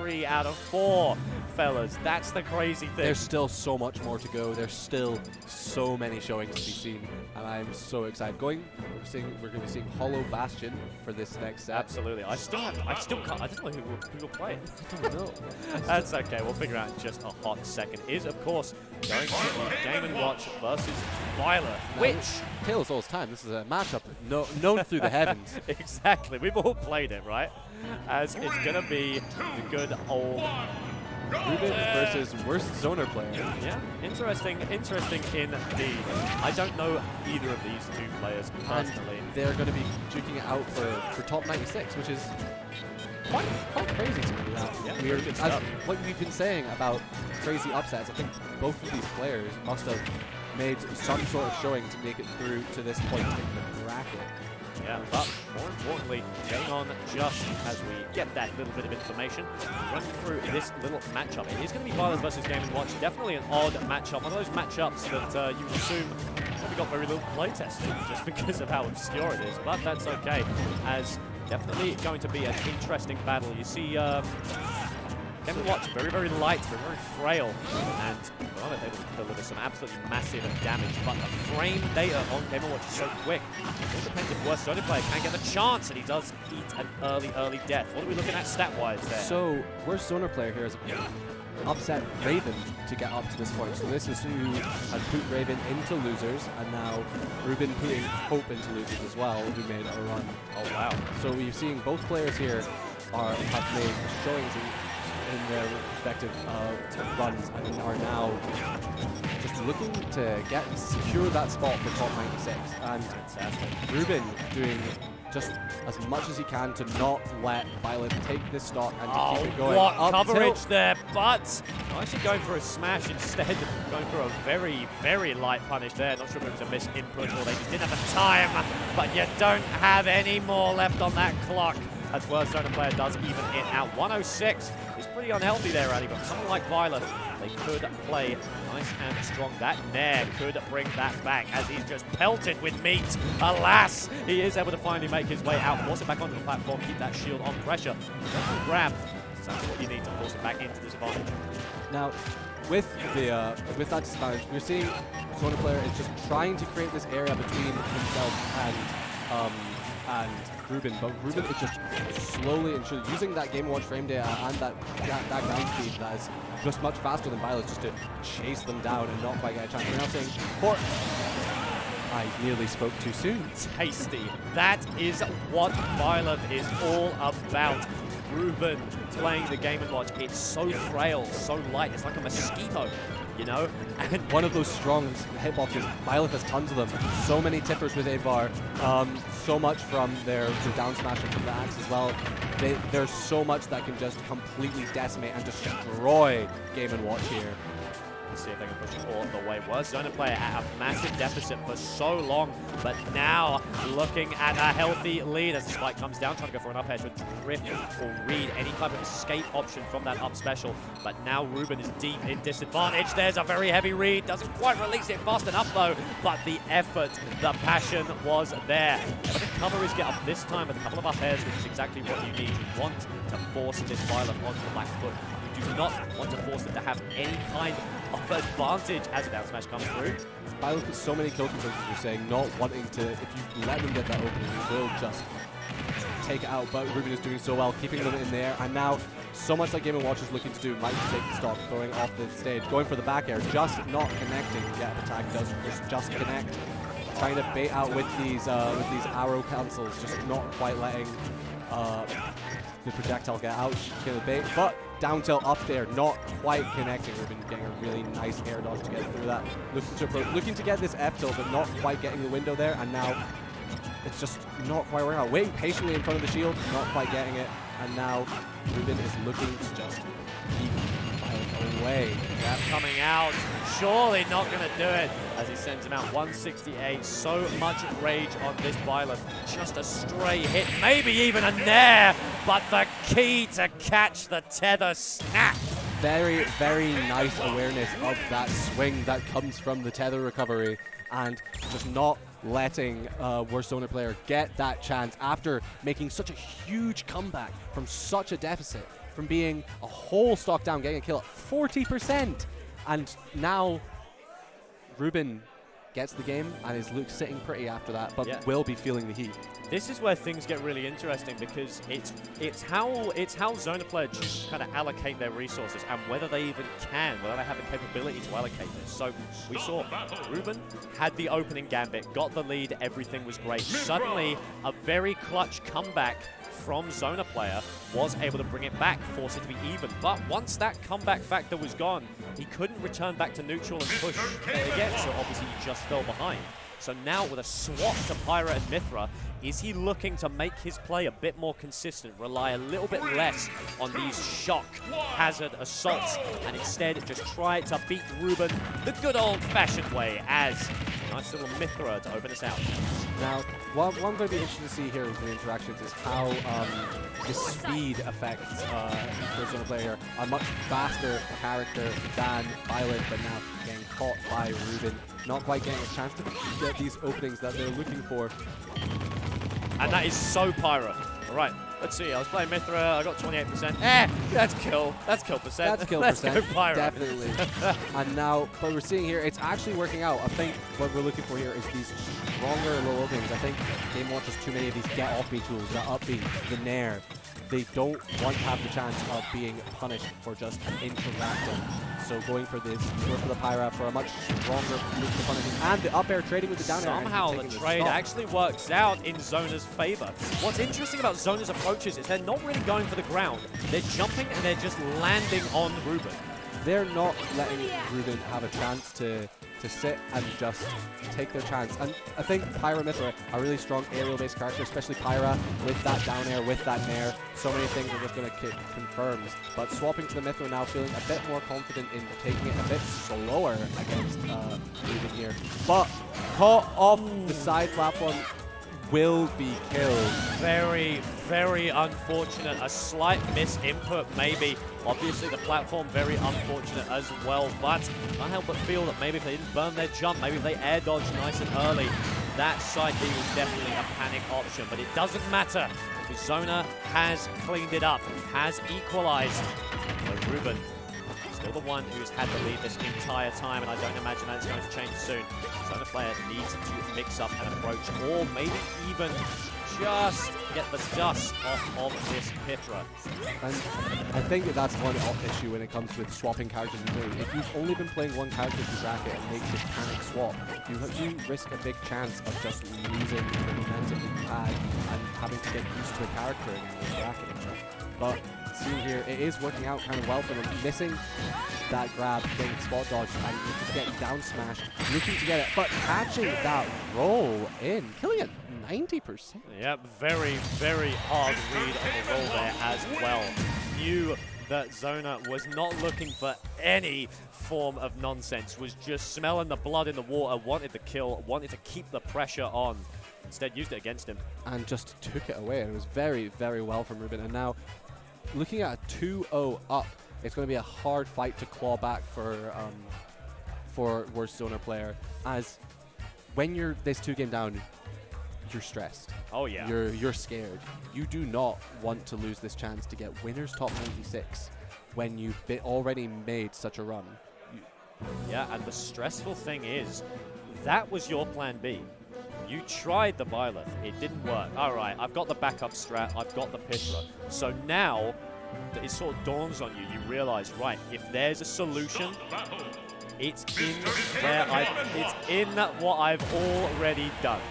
3 out of 4, fellas. That's the crazy thing. There's still so much more to go. There's still so many showings to be seen, and I'm so excited. We're going to be seeing Hollow Bastion for this next set. Absolutely. I still can't. I don't know who will play it. I don't know. That's okay. We'll figure out in just a hot second. Is of course going to be Game & Watch versus Byleth, which Tale as old as time. This is a matchup known through the heavens. exactly. We've all played it, right? As it's gonna be the good old Ruben versus worst zoner player. Yeah, interesting indeed. I don't know either of these two players personally. And they're going to be duking it out for top 96, which is quite crazy to me. Yeah, We're, good as stuff. what we've been saying about crazy upsets, I think both of these players must have made some sort of showing to make it through to this point in the bracket. Yeah, but more importantly, going on just as we get that little bit of information, running through this little matchup. It is going to be Byleth versus Game & Watch. Definitely an odd matchup. One of those matchups that you would assume probably got very little playtesting just because of how obscure it is. But that's okay, as definitely going to be an interesting battle. You see Game & Watch very, very light, very frail, and Byleth able to deliver some absolutely massive damage. But the frame data on Game & Watch is so quick. It all depends if worst zoner player can get the chance, and he does eat an early death. What are we looking at stat-wise there? So, worst zoner player here is upset Raven to get up to this point. So this is who had put Raven into losers, and now Ruben putting Hope into losers as well, who made a run. Oh wow. So we've seen both players here have made showings in their respective runs, and are now just looking to secure that spot for top 96. And Ruben doing just as much as he can to not let Byleth take this stock and to keep it going. What up coverage there, but actually going for a smash instead, going for a very, very light punish there. Not sure if it was a miss input or they just didn't have the time, but you don't have any more left on that clock. As worst zoner player does even it out. 106 is pretty unhealthy there, Ali, but someone like Byleth, they could play nice and strong. That Nair could bring that back as he's just pelted with meat. Alas, he is able to finally make his way out, force it back onto the platform, keep that shield on pressure. Grab, that's what you need to force it back into this advantage. Now, with that disadvantage, we're seeing zoner player is just trying to create this area between himself and Ruben, but Ruben is just slowly and surely using that Game & Watch frame data and that ground speed that is just much faster than Byleth, just to chase them down and not quite get a chance. We're now saying, I nearly spoke too soon. Tasty. That is what Byleth is all about. Ruben playing the Game & Watch. It's so frail, so light. It's like a mosquito, you know? And one of those strong hitboxes, Byleth has tons of them. So many tippers with A-bar. So much from their down smash and from the axe as well. There's so much that can just completely decimate and destroy Game & Watch here. Let's see if they can push it all the way. Worst zoner player at a massive deficit for so long, but now looking at a healthy lead as the spike comes down, trying to go for an up air to drift or read any type of escape option from that up special. But now Ruben is deep in disadvantage. There's a very heavy read. Doesn't quite release it fast enough though, but the effort, the passion was there. But the cover is get up this time with a couple of up airs, which is exactly what you need. You want to force this Byleth onto the back foot. You do not want to force it to have any kind of advantage as a down smash comes through. Byleth with so many kill confirms, as you're saying, not wanting to, if you let them get that opening, you will just take it out, but Ruben is doing so well, keeping them in there, and now so much like Game & Watch is looking to do, might take the stock, throwing off the stage, going for the back air, just not connecting, yet attack does just connect. Trying to bait out with these arrow cancels, just not quite letting the projectile get out, get the bait, but down tilt up there, not quite connecting. Ruben getting a really nice air dodge to get through that. Looking to get this F tilt, but not quite getting the window there, and now it's just not quite working out. Waiting patiently in front of the shield, not quite getting it, and now Ruben is looking to just keep Byleth away. Grab coming out, surely not going to do it as he sends him out. 168, so much rage on this Byleth. Just a stray hit, maybe even a nair, but the key to catch the tether snap. Very, very nice awareness of that swing that comes from the tether recovery, and just not letting worst zoner player get that chance after making such a huge comeback from such a deficit from being a whole stock down, getting a kill at 40%. And now Ruben gets the game and is Luke sitting pretty after that, but will be feeling the heat. This is where things get really interesting because it's how Zona players kind of allocate their resources and whether they even can, whether they have the capability to allocate this. So we saw Ruben had the opening gambit, got the lead, everything was great. Suddenly, a very clutch comeback from Zona player was able to bring it back, force it to be even. But once that comeback factor was gone, he couldn't return back to neutral and push again, so obviously he just fell behind. So now with a swap to Pyra and Mythra, is he looking to make his play a bit more consistent, rely a little bit less on these shock hazard assaults, and instead just try to beat Ruben the good old-fashioned way as nice little Mythra to open us out. Now, what I'm going to be interested to see here in the interactions is how the speed affects the Zona player. A much faster character than Byleth, but now getting caught by Ruben. Not quite getting a chance to get these openings that they're looking for. And that is so Pyra. All right, let's see. I was playing Mythra. I got 28%. That's kill. That's kill percent. That's kill Let's percent. go Pyra. Definitely. And now, what we're seeing here, it's actually working out. I think what we're looking for here is these stronger low openings. I think Game Watch has too many of these get off me tools, the up B, the nair. They don't want to have the chance of being punished for just interacting. So going for this, going for the Pyra for a much stronger loop to punishing, and the up air trading with the down air. Somehow the trade actually works out in Zona's favor. What's interesting about Zona's approaches is they're not really going for the ground. They're jumping and they're just landing on Ruben. They're not letting Ruben have a chance to sit and just take their chance. And I think Pyra and Mythra are really strong aerial-based characters, especially Pyra with that down air, with that nair. So many things are just going to kick confirms. But swapping to the Mythra now, feeling a bit more confident in taking it a bit slower against Ruben here. But caught off the side platform, will be killed. Very, very unfortunate. A slight misinput, maybe. Obviously, the platform very unfortunate as well, but can't help but feel that maybe if they didn't burn their jump, maybe if they air dodged nice and early, that side B was definitely a panic option. But it doesn't matter, because Zona has cleaned it up, has equalized. But Ruben, still the one who's had the lead this entire time, and I don't imagine that's going to change soon. Zona player needs to mix up an approach, or maybe even just get the dust off of this Mythra. And I think that's one issue when it comes with swapping characters in game. If you've only been playing one character to bracket and make this panic swap, you risk a big chance of just losing the momentum that you had and having to get used to a character in your bracket and stuff. But seeing here, it is working out kind of well for them. Missing that grab, getting spot dodge, and just getting down smash, looking to get it, but catching that roll in, killing it 90%. Yep, very, very hard read on the roll there as well. Knew that Zona was not looking for any form of nonsense, was just smelling the blood in the water, wanted the kill, wanted to keep the pressure on. Instead, used it against him. And just took it away, and it was very, very well from Ruben. And now, looking at a 2-0 up, it's going to be a hard fight to claw back for worst Zona player, as when you're this 2-game down, you're stressed. Oh yeah. You're scared. You do not want to lose this chance to get winners top 96 when you've already made such a run. Yeah, and the stressful thing is, that was your plan B. You tried the Byleth, it didn't work. All right, I've got the backup strat, I've got the Mythra. So now, it sort of dawns on you, you realize, right, if there's a solution, it's in what I've already done.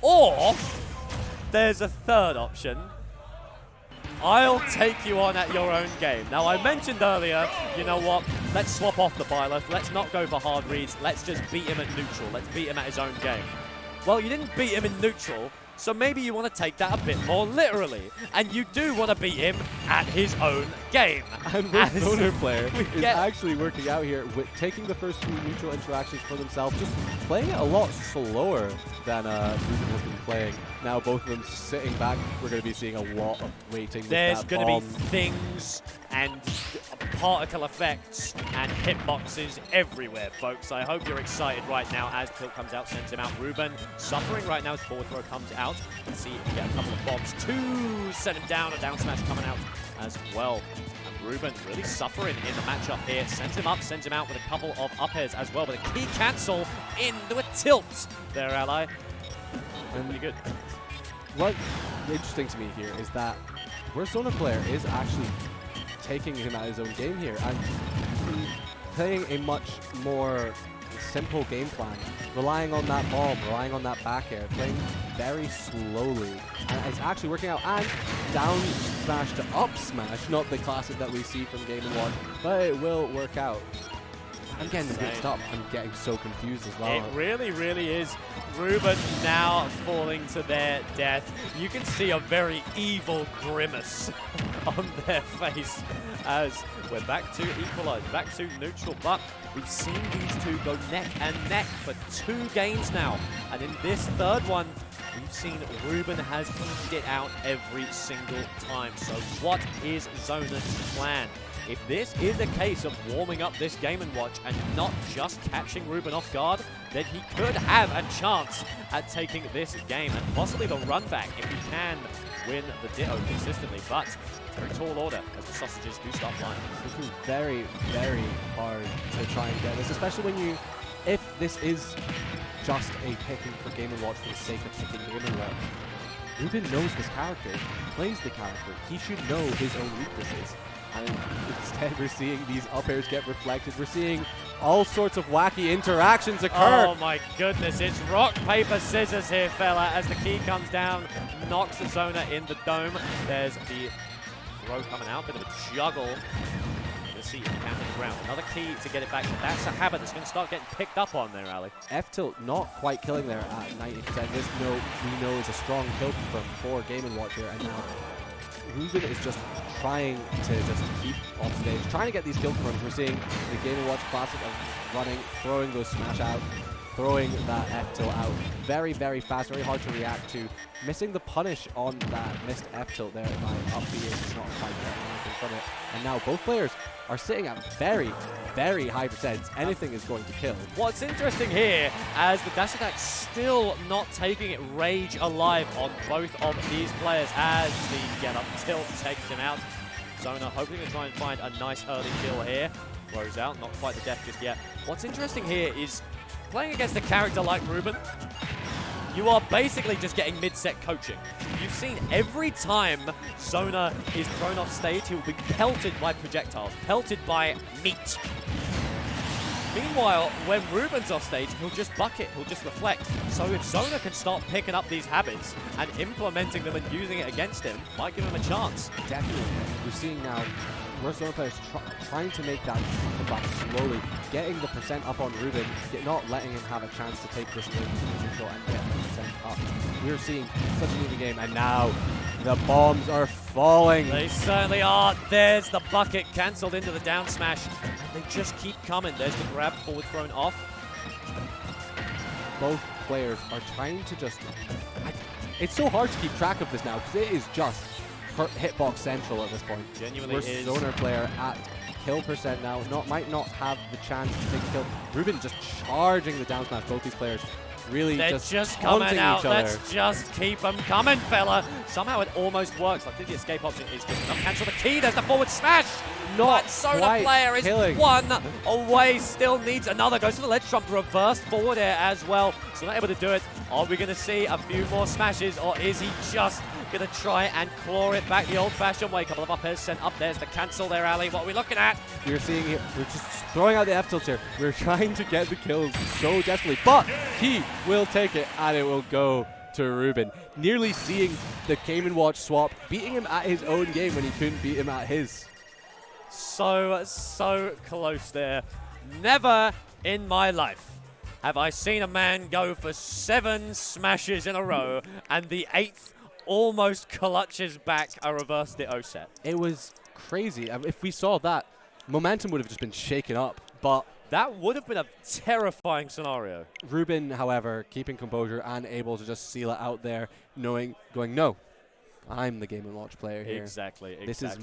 Or, there's a third option. I'll take you on at your own game. Now, I mentioned earlier, you know what, let's swap off the Byleth. Let's not go for hard reads. Let's just beat him at neutral. Let's beat him at his own game. Well, you didn't beat him in neutral, so maybe you want to take that a bit more literally. And you do want to beat him at his own game. And this Zona player is actually working out here with taking the first 2 neutral interactions for themselves, just playing it a lot slower than Ruben has been playing. Now both of them sitting back, we're going to be seeing a lot of waiting. There's going to be things and particle effects and hitboxes everywhere, folks. I hope you're excited right now as Tilt comes out, sends him out. Ruben suffering right now as forward throw comes out. Let's see if we get a couple of bombs. 2 send him down, a down smash coming out as well. And Ruben really suffering in the matchup here. Sends him up, sends him out with a couple of up airs as well. But a key cancel into a tilt there, ally. Pretty good. What's interesting to me here is that Zona player is actually taking him at his own game here and playing a much more simple game plan, relying on that bomb, relying on that back air, playing very slowly, and it's actually working out. And down smash to up smash, not the classic that we see from Game & Watch, but it will work out. I'm getting mixed up. I'm getting so confused as well. It really, really is. Ruben now falling to their death. You can see a very evil grimace on their face as we're back to equalize, back to neutral. But we've seen these two go neck and neck for 2 games now. And in this third one, we've seen Ruben has eked it out every single time. So what is Zona's plan? If this is a case of warming up this Game & Watch and not just catching Ruben off guard, then he could have a chance at taking this game and possibly the run back if he can win the Ditto consistently. But very tall order as the sausages do start flying. This is very, very hard to try and get this, especially when you, if this is just a picking for Game & Watch for the sake of picking Game & Watch. Ruben knows this character, plays the character. He should know his own weaknesses. And instead we're seeing these up airs get reflected. We're seeing all sorts of wacky interactions occur. Oh my goodness, it's rock, paper, scissors here, fella, as the key comes down, knocks Zona in the dome. There's the throw coming out, bit of a juggle. Let's see if he can hit the ground. Another key to get it back. That's a habit that's going to start getting picked up on there, Ali. F-tilt not quite killing there at 90%. This we know is a strong kill confirm for Game & Watch here, and now Ruben is just trying to just keep off stage, trying to get these kill confirms. We're seeing the Game & Watch classic of running, throwing those smash out, throwing that F-tilt out. Very, very fast, very hard to react to. Missing the punish on that missed F-tilt there by up B is not quite getting anything from it. And now both players are sitting at very, very high percents. Anything is going to kill. What's Interesting here, as the dash attack still not taking it rage alive on both of these players as the get up tilt takes him out. Zona hoping to try and find a nice early kill here. Throws out, not quite the death just yet. What's interesting here is playing against a character like Ruben, you are basically just getting mid-set coaching. You've seen every time Zona is thrown off stage, he will be pelted by projectiles, pelted by meat. Meanwhile, when Ruben's off stage, he'll just bucket, he'll just reflect. So if Zona can start picking up these habits and implementing them and using it against him, might give him a chance. Definitely. We're seeing now Zona players trying to make that come back slowly, getting the percent up on Ruben, not letting him have a chance to take this game to neutral and get the percent up. We're seeing such a moving game, and now the bombs are falling. They certainly are. There's the bucket cancelled into the down smash. They just keep coming. There's the grab forward thrown off. Both players are trying to just... It's so hard to keep track of this now because it is just hitbox central at this point. Genuinely We're is. Zoner player at kill percent now. Might not have the chance to take a kill. Ruben just charging the down smash. Both these players really They're just coming out. Let's just keep them coming, fella. Somehow it almost works. I think the escape option is good enough. Cancel the key. There's the forward smash. Not Zona player is killing. one away. Still needs another. Goes to the ledge jump. Reverse forward air as well. So not able to do it. Are we going to see a few more smashes, or is he just going to try and claw it back the old-fashioned way? A couple of up airs sent up. There's the cancel there, Ali. What are we looking at? We're seeing here, we're just throwing out the F-tilt here. We're trying to get the kills so desperately, but he will take it, and it will go to Ruben. Nearly seeing the Game & Watch swap, beating him at his own game when he couldn't beat him at his. So close there. Never in my life have I seen a man go for 7 smashes in a row, and the 8th almost clutches back a reverse Ditto set. It was crazy. If we saw that, momentum would have just been shaken up, but that would have been a terrifying scenario. Ruben, however, keeping composure and able to just seal it out there, going, no, I'm the Game & Watch player here. Exactly. This is